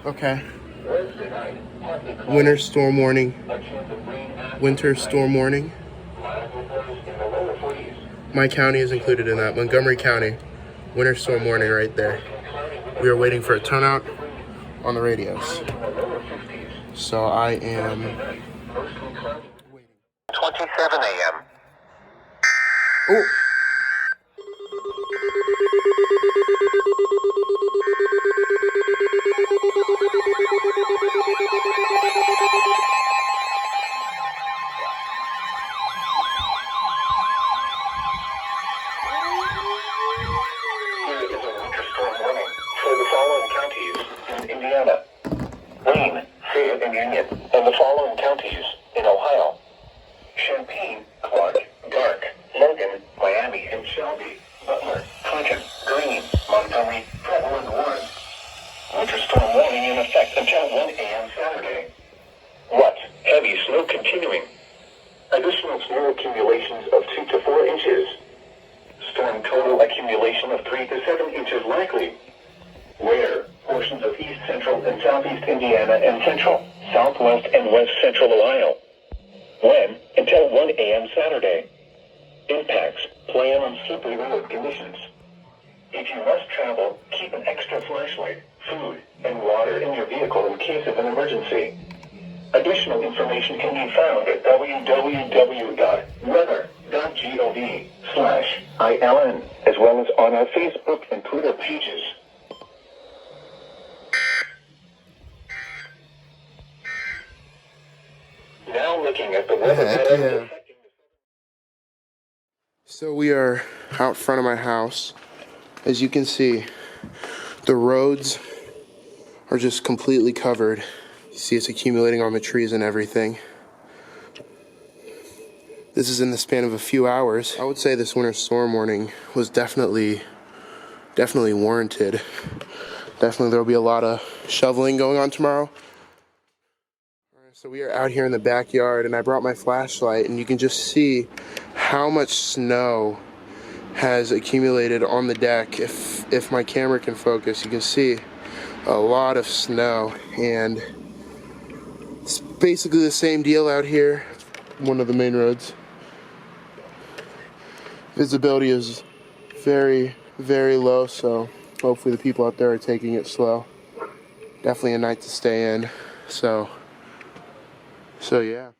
Okay. Winter storm warning. Winter storm warning. My county is included in that. Montgomery County. Winter storm warning right there. We are waiting for a turnout on the radios. So I am waiting. 27 a.m. Oh. Here is a winter storm warning for the following counties in Indiana: Wayne, Fayette, and Union, and the following counties in Ohio: Champaign, Clark, Dark, Logan, Miami, and Shelby, Butler, Clinton, Greene, Montgomery, Preble, and Warren. Winter storm warning in effect until 1 a.m. Saturday. What? Heavy snow continuing. Additional snow accumulations of 2 to 4 inches. Storm total accumulation of 3 to 7 inches likely. Where? Portions of east central and southeast Indiana and central, southwest and west central Ohio. When? Until 1 a.m. Saturday. Impacts. Plan on slippery road conditions. If you must travel, keep an extra flashlight, food, and water in your vehicle in case of an emergency. Additional information can be found at www.weather.gov/ILN, as well as on our Facebook and Twitter pages. Now looking at the weather pattern. So we are out front of my house. As you can see, the roads are just completely covered. You see it's accumulating on the trees and everything. This is in the span of a few hours. I would say this winter storm warning was definitely warranted. Definitely there will be a lot of shoveling going on tomorrow. So we are out here in the backyard, and I brought my flashlight, and you can just see how much snow has accumulated on the deck. If my camera can focus, you can see a lot of snow, and it's basically the same deal out here, one of the main roads. Visibility is very, very low, so hopefully the people out there are taking it slow. Definitely a night to stay in, so yeah.